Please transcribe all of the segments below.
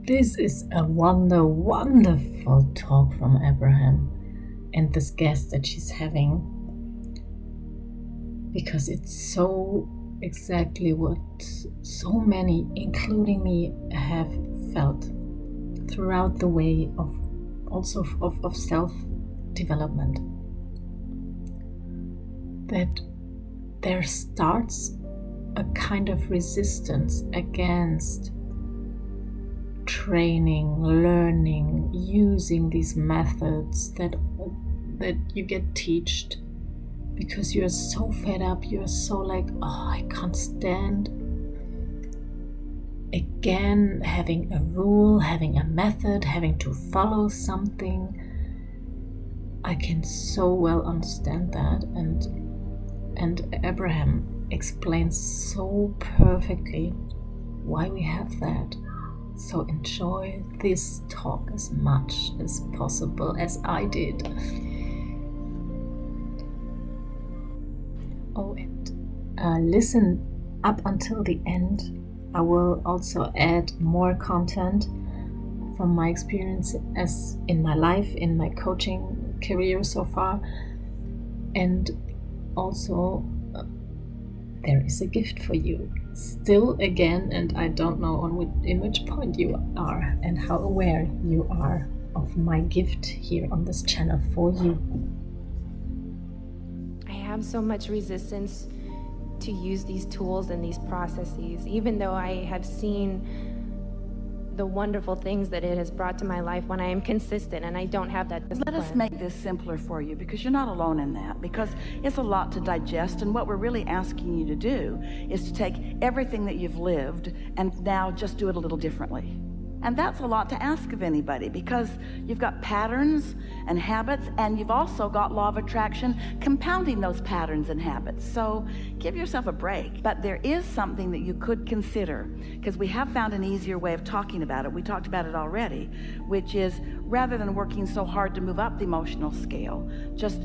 This is a wonderful talk from Abraham and this guest that she's having, because it's so exactly what so many, including me, have felt throughout the way of self-development. That there starts a kind of resistance against training, learning, using these methods that you get taught, because you're so fed up, you're so like, oh, I can't stand again having a rule, having a method, having to follow something. I can so well understand that, and Abraham explains so perfectly why we have that. So enjoy this talk as much as possible, as I did. Oh, and listen up until the end. I will also add more content from my experience as in my life, in my coaching career so far. And also, there is a gift for you. Still again, and I don't know in which point you are and how aware you are of my gift here on this channel for you. I have so much resistance to use these tools and these processes, even though I have seen the wonderful things that it has brought to my life when I am consistent and I don't have that discipline. Let us make this simpler for you, because you're not alone in that, because it's a lot to digest, and what we're really asking you to do is to take everything that you've lived and now just do it a little differently. And that's a lot to ask of anybody, because you've got patterns and habits, and you've also got law of attraction compounding those patterns and habits. So give yourself a break. But there is something that you could consider, because we have found an easier way of talking about it. We talked about it already, which is, rather than working so hard to move up the emotional scale, just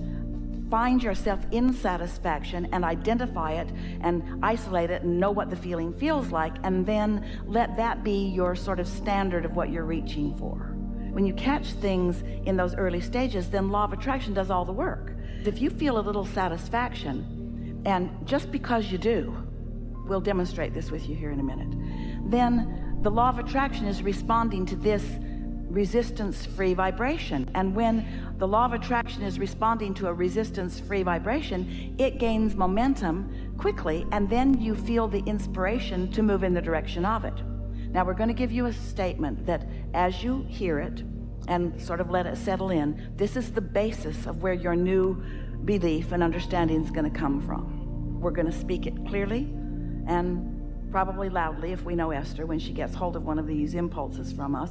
find yourself in satisfaction and identify it and isolate it and know what the feeling feels like, and then let that be your sort of standard of what you're reaching for. When you catch things in those early stages, then law of attraction does all the work. If you feel a little satisfaction, and just because you do, we'll demonstrate this with you here in a minute, then the law of attraction is responding to this resistance-free vibration. And when the law of attraction is responding to a resistance-free vibration, it gains momentum quickly, and then you feel the inspiration to move in the direction of it. Now we're going to give you a statement that, as you hear it and sort of let it settle in, this is the basis of where your new belief and understanding is going to come from. We're going to speak it clearly and probably loudly, if we know Esther, when she gets hold of one of these impulses from us,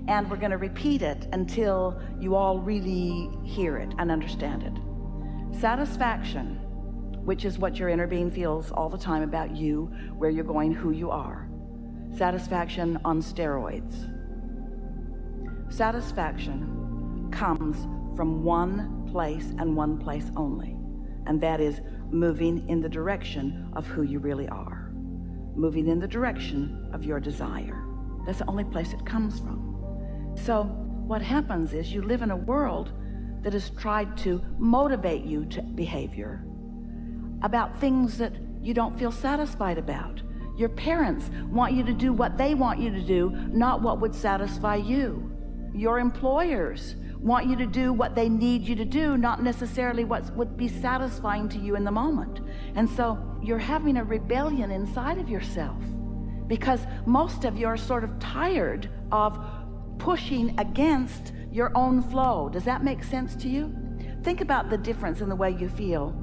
and we're going to repeat it until you all really hear it and understand it. Satisfaction, which is what your inner being feels all the time about you, where you're going, who you are. Satisfaction on steroids. Satisfaction comes from one place and one place only, and that is moving in the direction of who you really are. Moving in the direction of your desire. That's the only place it comes from. So what happens is you live in a world that has tried to motivate you to behavior about things that you don't feel satisfied about. Your parents want you to do what they want you to do, not what would satisfy you. Your employers want you to do what they need you to do, not necessarily what would be satisfying to you in the moment. And so you're having a rebellion inside of yourself, because most of you are sort of tired of pushing against your own flow. Does that make sense to you? Think about the difference in the way you feel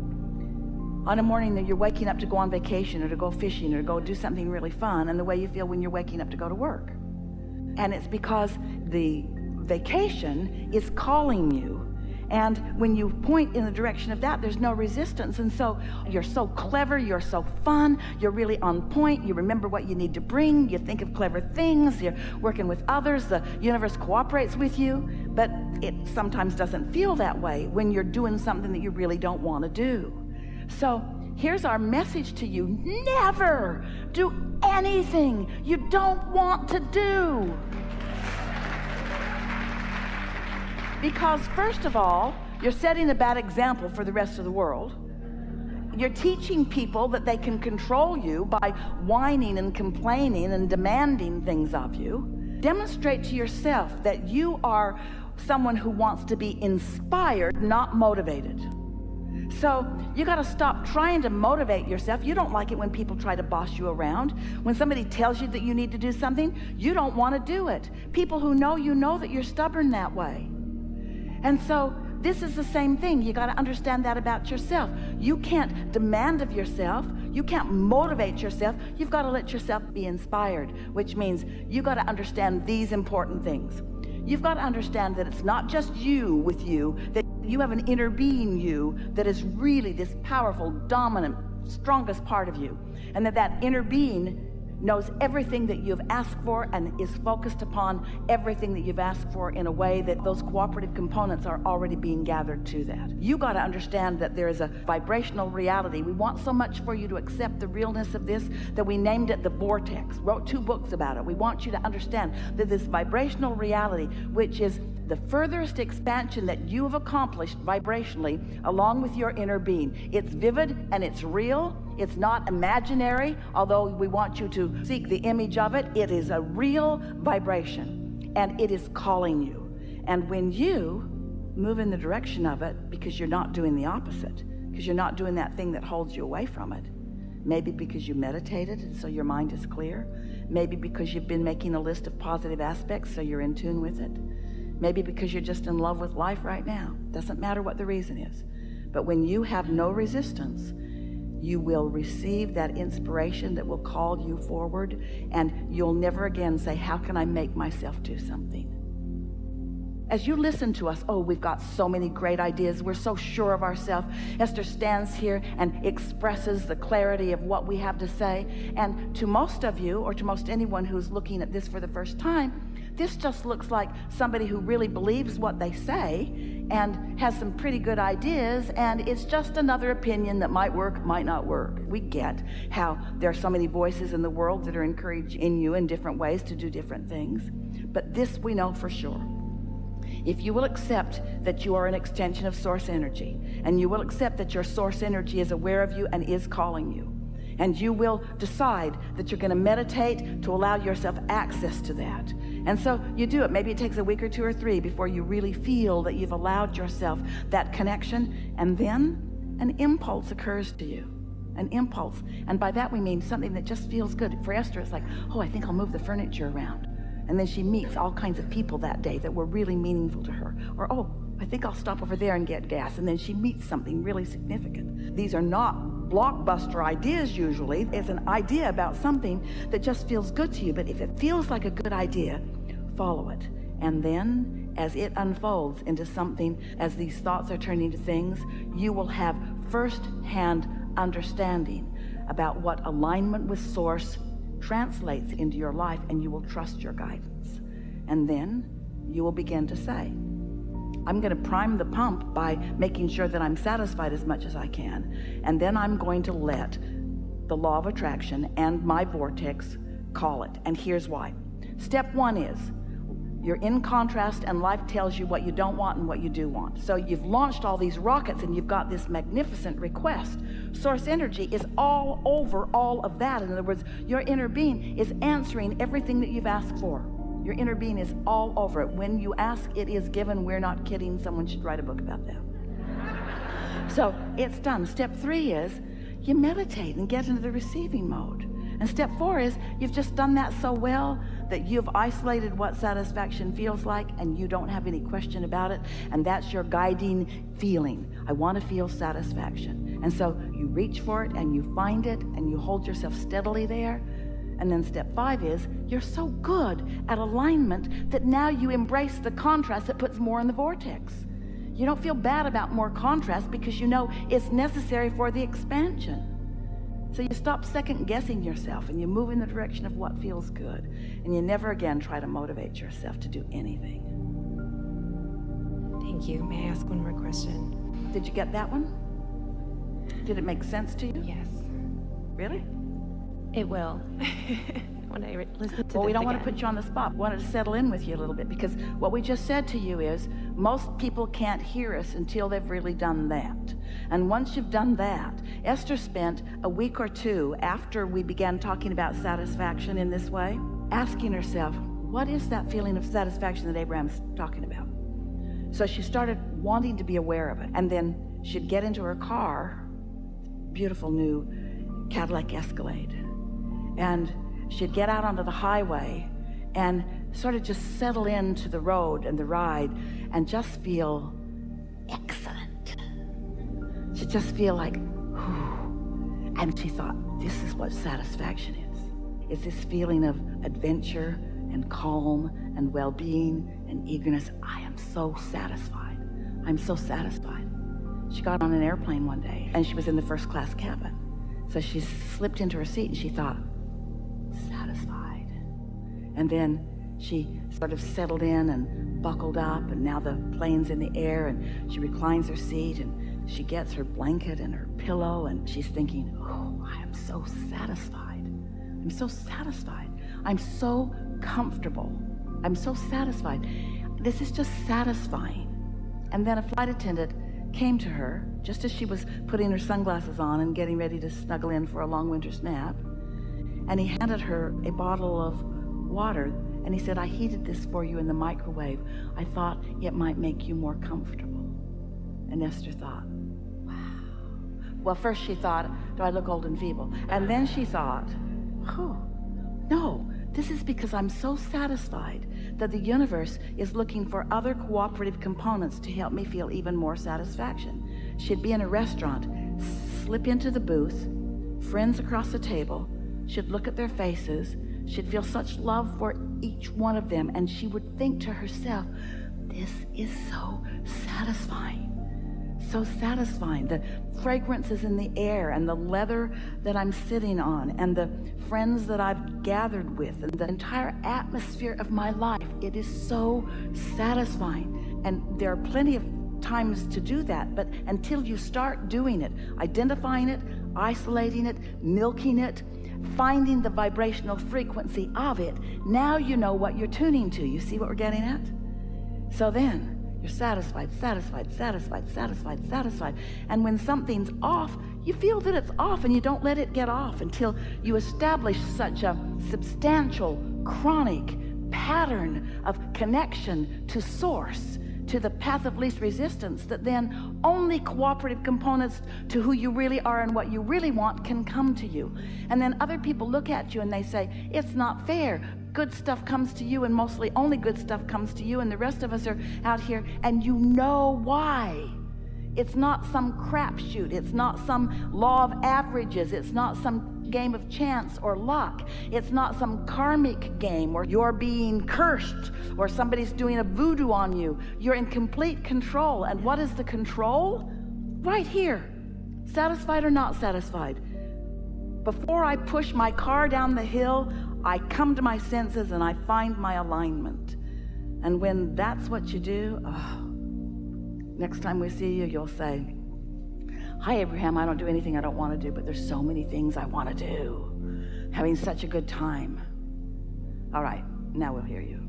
on a morning that you're waking up to go on vacation or to go fishing or to go do something really fun, and the way you feel when you're waking up to go to work. And it's because the vacation is calling you, and when you point in the direction of that, there's no resistance. And so you're so clever, you're so fun, you're really on point, you remember what you need to bring, you think of clever things, you're working with others, the universe cooperates with you. But it sometimes doesn't feel that way when you're doing something that you really don't want to do. So here's our message to you: never do anything you don't want to do. Because first of all, you're setting a bad example for the rest of the world. You're teaching people that they can control you by whining and complaining and demanding things of you. Demonstrate to yourself that you are someone who wants to be inspired, not motivated. So you got to stop trying to motivate yourself. You don't like it when people try to boss you around. When somebody tells you that you need to do something, you don't want to do it. People who know you know that you're stubborn that way. And so this is the same thing. You got to understand that about yourself. You can't demand of yourself. You can't motivate yourself. You've got to let yourself be inspired, which means you got to understand these important things. You've got to understand that it's not just you with you, that you have an inner being you that is really this powerful, dominant, strongest part of you, and that inner being knows everything that you've asked for and is focused upon everything that you've asked for in a way that those cooperative components are already being gathered to that. You got to understand that there is a vibrational reality. We want so much for you to accept the realness of this that we named it the Vortex, wrote 2 books about it. We want you to understand that this vibrational reality, which is the furthest expansion that you have accomplished vibrationally along with your inner being. It's vivid and it's real. It's not imaginary, although we want you to seek the image of it. It is a real vibration, and it is calling you. And when you move in the direction of it, because you're not doing the opposite, because you're not doing that thing that holds you away from it, maybe because you meditated and so your mind is clear, maybe because you've been making a list of positive aspects so you're in tune with it, maybe because you're just in love with life right now. Doesn't matter what the reason is. But when you have no resistance, you will receive that inspiration that will call you forward, and you'll never again say, how can I make myself do something? As you listen to us, oh, we've got so many great ideas. We're so sure of ourselves. Esther stands here and expresses the clarity of what we have to say. And to most of you, or to most anyone who's looking at this for the first time, this just looks like somebody who really believes what they say and has some pretty good ideas, and it's just another opinion that might work, might not work. We get how there are so many voices in the world that are encouraging you in different ways to do different things. But this we know for sure. If you will accept that you are an extension of source energy, and you will accept that your source energy is aware of you and is calling you, and you will decide that you're going to meditate to allow yourself access to that. And so you do it. Maybe it takes a week or 2 or 3 before you really feel that you've allowed yourself that connection, and then an impulse occurs to you. An impulse. And by that we mean something that just feels good. For Esther, it's like, oh, I think I'll move the furniture around. And then she meets all kinds of people that day that were really meaningful to her. Or, oh, I think I'll stop over there and get gas. And then she meets something really significant. These are not blockbuster ideas usually. It's an idea about something that just feels good to you. But if it feels like a good idea, follow it. And then as it unfolds into something, as these thoughts are turning to things, you will have first-hand understanding about what alignment with source translates into your life, and you will trust your guidance. And then you will begin to say, I'm going to prime the pump by making sure that I'm satisfied as much as I can, and then I'm going to let the law of attraction and my vortex call it. And here's why. Step 1 is you're in contrast, and life tells you what you don't want and what you do want. So you've launched all these rockets and you've got this magnificent request. Source energy is all over all of that. In other words, your inner being is answering everything that you've asked for. Your inner being is all over it. When you ask, it is given. We're not kidding. Someone should write a book about that. So it's done. Step 3 is you meditate and get into the receiving mode. And step 4 is you've just done that so well that you've isolated what satisfaction feels like, and you don't have any question about it. And that's your guiding feeling. I want to feel satisfaction. And so you reach for it and you find it and you hold yourself steadily there. And then step 5 is you're so good at alignment that now you embrace the contrast that puts more in the vortex. You don't feel bad about more contrast because you know it's necessary for the expansion. So you stop second guessing yourself and you move in the direction of what feels good. And you never again try to motivate yourself to do anything. Thank you. May I ask one more question? Did you get that one? Did it make sense to you? Yes. Really? It will. When I listen to Well, we this don't want to again. put you on the spot. We wanted to settle in with you a little bit, because what we just said to you is Most people can't hear us until they've really done that. And once you've done that, Esther spent a week or two after we began talking about satisfaction in this way, asking herself, what is that feeling of satisfaction that Abraham's talking about? So she started wanting to be aware of it. And then she'd get into her car, beautiful new Cadillac Escalade, and she'd get out onto the highway and sort of just settle into the road and the ride and just feel excellent. She'd just feel like, whew. And she thought, this is what satisfaction is this feeling of adventure and calm and well-being and eagerness. I am so satisfied. I'm so satisfied. She got on an airplane one day and she was in the first class cabin. So she slipped into her seat and she thought, satisfied. And then she sort of settled in and buckled up, and now the plane's in the air, and she reclines her seat and she gets her blanket and her pillow, and she's thinking, oh, I am so satisfied. I'm so satisfied. I'm so comfortable. I'm so satisfied. This is just satisfying. And then a flight attendant came to her just as she was putting her sunglasses on and getting ready to snuggle in for a long winter's nap. And he handed her a bottle of water, and he said, I heated this for you in the microwave. I thought it might make you more comfortable. And Esther thought, wow. Well, first she thought, do I look old and feeble? And then she thought, oh, no, this is because I'm so satisfied that the universe is looking for other cooperative components to help me feel even more satisfaction. She'd be in a restaurant, slip into the booth, friends across the table, she'd look at their faces, she'd feel such love for each one of them, and she would think to herself, this is so satisfying. So satisfying. The fragrances in the air and the leather that I'm sitting on and the friends that I've gathered with and the entire atmosphere of my life, it is so satisfying. And there are plenty of times to do that, but until you start doing it, identifying it, isolating it, milking it, finding the vibrational frequency of it, now you know what you're tuning to. You see what we're getting at? So then you're satisfied, satisfied, satisfied, satisfied, satisfied. And when something's off, you feel that it's off and you don't let it get off until you establish such a substantial, chronic pattern of connection to source, to the path of least resistance, that then only cooperative components to who you really are and what you really want can come to you. And then other people look at you and they say, it's not fair. Good stuff comes to you, and mostly only good stuff comes to you, and the rest of us are out here, and you know why. It's not some crapshoot. It's not some law of averages. It's not some game of chance or luck. It's not some karmic game where you're being cursed or somebody's doing a voodoo on you. You're in complete control. And what is the control? Right here. Satisfied or not satisfied? Before I push my car down the hill, I come to my senses and I find my alignment. And when that's what you do, next time we see you, you'll say, hi, Abraham, I don't do anything I don't want to do, but there's so many things I want to do. Having such a good time. All right, now we'll hear you.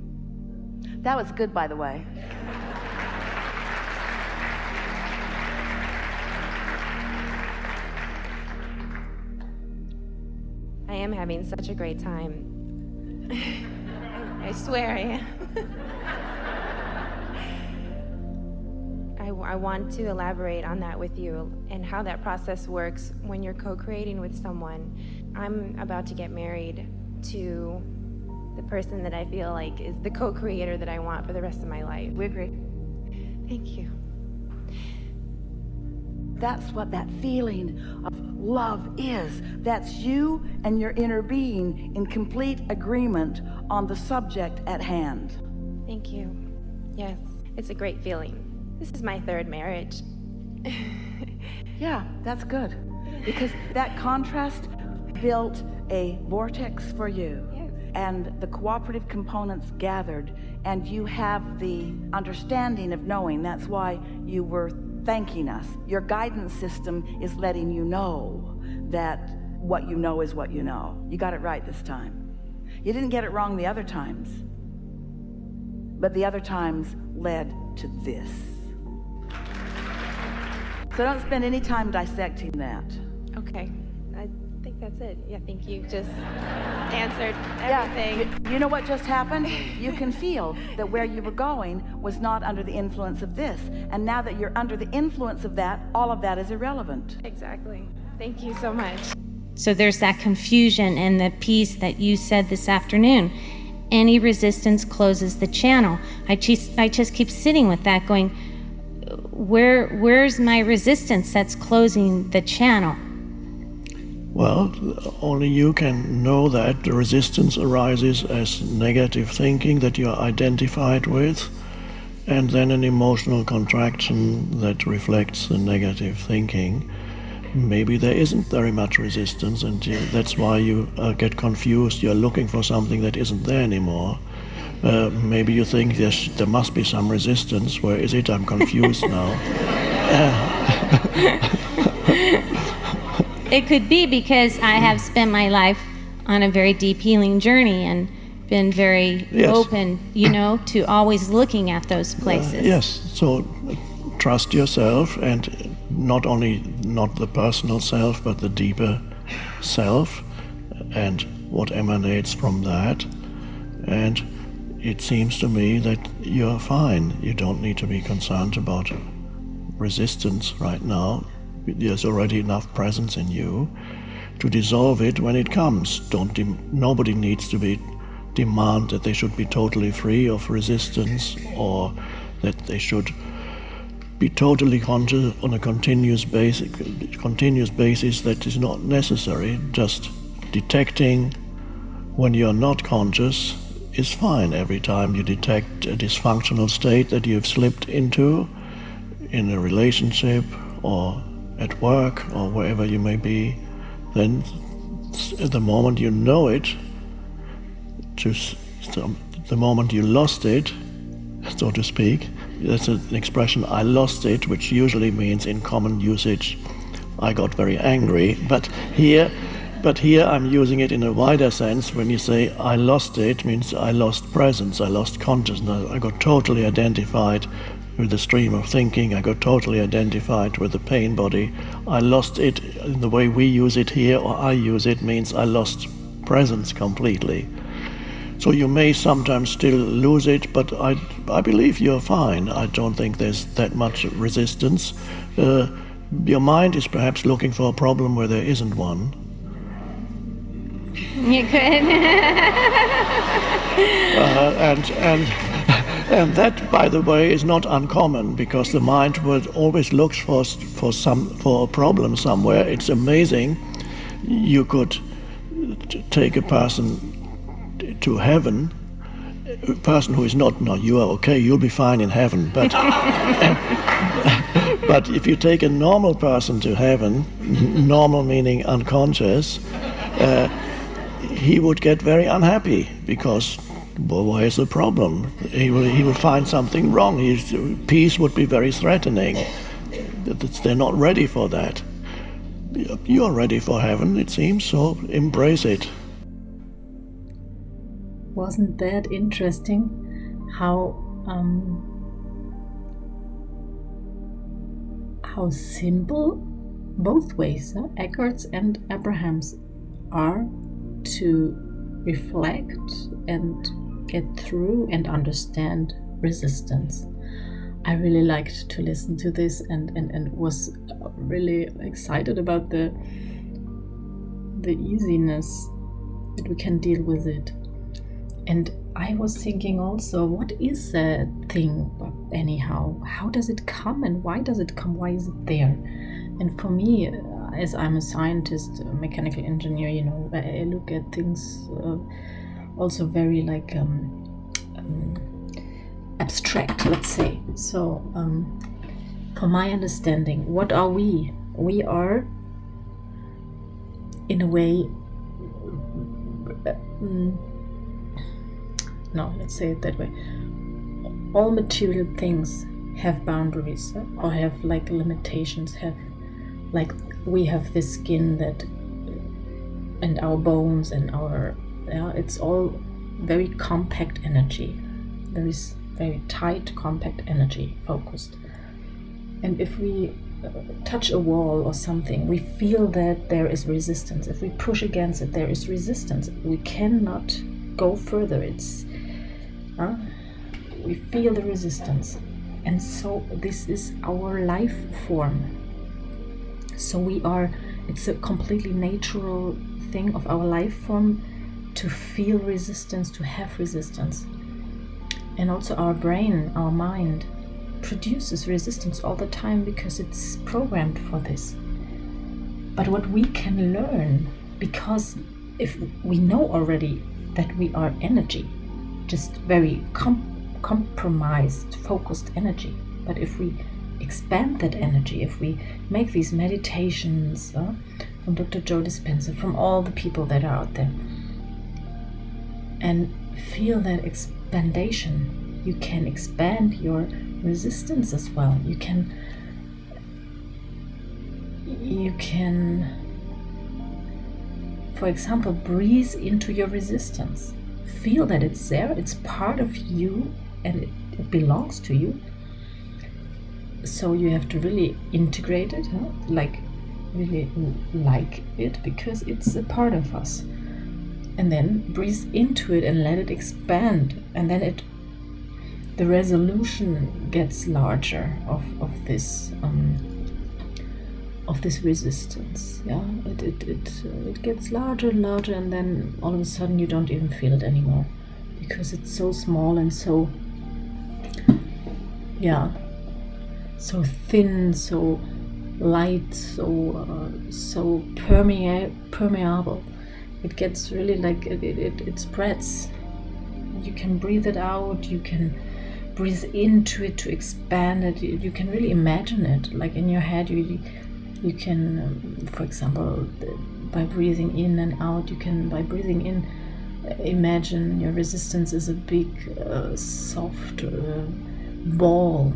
That was good, by the way. I am having such a great time. I swear I am. I want to elaborate on that with you and how that process works when you're co-creating with someone. I'm about to get married to the person that I feel like is the co-creator that I want for the rest of my life. We agree. Thank you. That's what that feeling of love is. That's you and your inner being in complete agreement on the subject at hand. Thank you. Yes, it's a great feeling. This is my third marriage. Yeah, that's good. Because that contrast built a vortex for you. Yes. And the cooperative components gathered, and you have the understanding of knowing. That's why you were thanking us. Your guidance system is letting you know that what you know is what you know. You got it right this time. You didn't get it wrong the other times, but the other times led to this. So don't spend any time dissecting that. Okay, I think that's it. Yeah, I think you just answered everything. You know what just happened? You can feel that where you were going was not under the influence of this. And now that you're under the influence of that, all of that is irrelevant. Exactly. Thank you so much. So there's that confusion and the piece that you said this afternoon. Any resistance closes the channel. I just keep sitting with that going, where's my resistance that's closing the channel? Well, only you can know that the resistance arises as negative thinking that you are identified with, and then an emotional contraction that reflects the negative thinking. Maybe there isn't very much resistance, and that's why you get confused. You're looking for something that isn't there anymore. Maybe you think there must be some resistance. Where is it? I'm confused now. It could be because I have spent my life on a very deep healing journey and been very open, to always looking at those places. Yes, so trust yourself, and not the personal self, but the deeper self and what emanates from that. And it seems to me that you're fine. You don't need to be concerned about resistance right now. There's already enough presence in you to dissolve it when it comes. Nobody needs to demand that they should be totally free of resistance, or that they should be totally conscious on a continuous basis. That is not necessary. Just detecting when you're not conscious is fine. Every time you detect a dysfunctional state that you've slipped into in a relationship or at work or wherever you may be, then at the moment you know it, the moment you lost it, so to speak, that's an expression, I lost it, which usually means in common usage, I got very angry. But here I'm using it in a wider sense. When you say I lost it, means I lost presence, I lost consciousness, I got totally identified with the stream of thinking, I got totally identified with the pain body. I lost it in the way we use it here, or I use it, means I lost presence completely. So you may sometimes still lose it, but I believe you're fine. I don't think there's that much resistance. Your mind is perhaps looking for a problem where there isn't one. You could. And that, by the way, is not uncommon, because the mind would always look for a problem somewhere. It's amazing. You could take a person to heaven, a person who is not, no, you are okay, you'll be fine in heaven. But but if you take a normal person to heaven, normal meaning unconscious, he would get very unhappy, because, well, why is the problem? He will find something wrong. Peace would be very threatening. They're not ready for that. You're ready for heaven, it seems, so embrace it. Wasn't that interesting? How simple both ways, Eckhart's and Abraham's, are to reflect and get through and understand resistance. I really liked to listen to this and was really excited about the easiness that we can deal with it. And I was thinking also, what is that thing anyhow? How does it come, and why does it come? Why is it there? And for me, as I'm a scientist, a mechanical engineer, I look at things also very like abstract, let's say. So for my understanding, what are we? We are, in a way, no, let's say it that way. All material things have boundaries, or have like limitations, have like we have this skin that, and our bones and our, it's all very compact energy. There is very tight, compact energy, focused. And if we touch a wall or something, we feel that there is resistance. If we push against it, there is resistance. We cannot go further. We feel the resistance. And so this is our life form. So it's a completely natural thing of our life form to feel resistance, to have resistance. And also our brain, our mind, produces resistance all the time because it's programmed for this. But what we can learn, because if we know already that we are energy, just very compromised, focused energy, but if we expand that energy, if we make these meditations from Dr. Joe Dispenza, from all the people that are out there, and feel that expandation, you can expand your resistance as well. You can for example, breathe into your resistance. Feel that it's there, it's part of you, and it belongs to you. So you have to really integrate it, really like it, because it's a part of us. And then breathe into it and let it expand, and then the resolution gets larger of this resistance. It gets larger and larger, and then all of a sudden you don't even feel it anymore, because it's so small and so thin, so light, so permeable. It gets really like it spreads. You can breathe it out, you can breathe into it to expand it. You can really imagine it, like in your head. You can, for example, by breathing in and out, by breathing in, imagine your resistance is a big, soft ball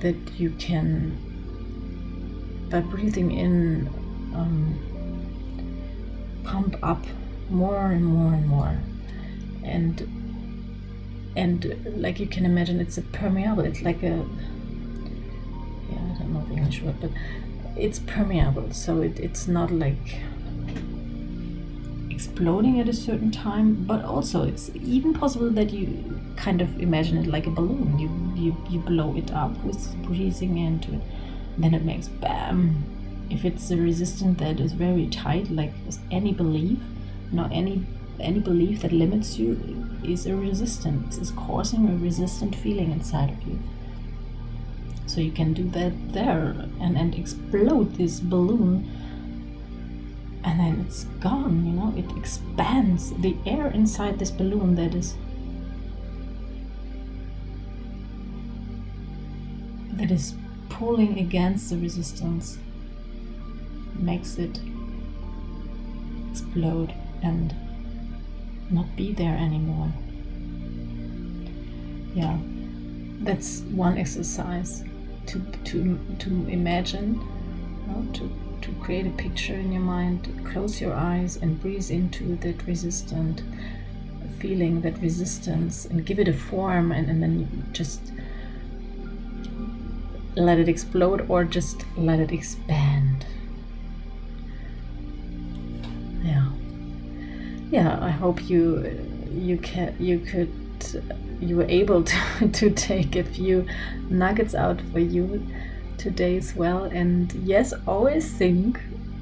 that you can, by breathing in, pump up more and more and more, and like you can imagine, it's a permeable. It's like I don't know the English word, but it's permeable. So it's not like exploding at a certain time, but also it's even possible that you kind of imagine it like a balloon. You blow it up with breathing into it, then it makes bam. If it's a resistance that is very tight, like any belief, any belief that limits you is a resistance, is causing a resistant feeling inside of you. So you can do that there and explode this balloon, and then it's gone, it expands. The air inside this balloon that is pulling against the resistance makes it explode and not be there anymore. That's one exercise, to imagine, to create a picture in your mind. Close your eyes and breathe into that resistant feeling, that resistance, and give it a form, and then just let it explode, or just let it expand. I hope you were able to take a few nuggets out for you today as well. And yes, always think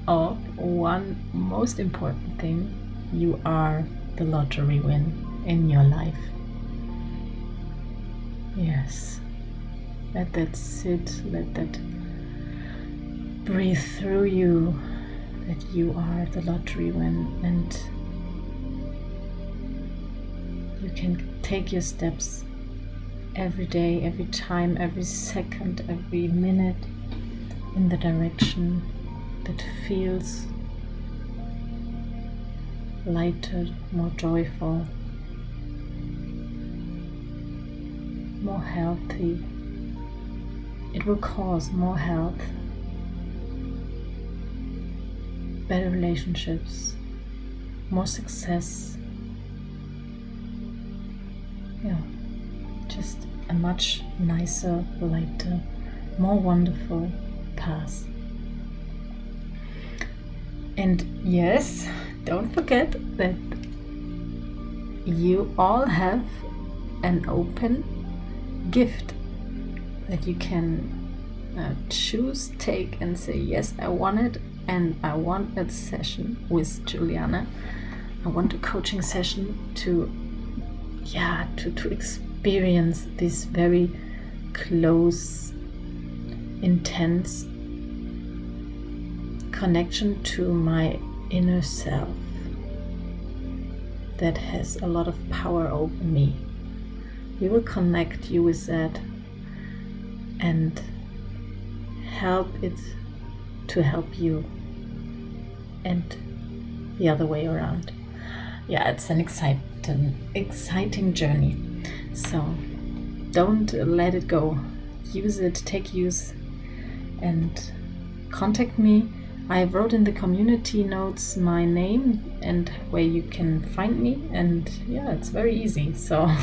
of one most important thing: you are the lottery win in your life. Yes, let that sit, let that breathe through you, that you are the lottery win, and you can take your steps every day, every time, every second, every minute in the direction that feels lighter, more joyful, more healthy. It will cause more health, better relationships, more success. just a much nicer, lighter, more wonderful path. And yes, don't forget that you all have an open gift that you can choose, take, and say, yes, I want it, and I want a session with Juliana. I want a coaching session to experience this very close, intense connection to my inner self that has a lot of power over me. We will connect you with that and help it to help you, and the other way around. Yeah, it's an exciting journey. So don't let it go. Use it, take use, and contact me. I wrote in the community notes my name and where you can find me, and yeah, it's very easy. So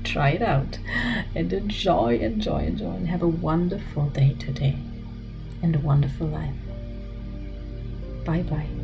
try it out and enjoy, and have a wonderful day today and a wonderful life. Bye bye.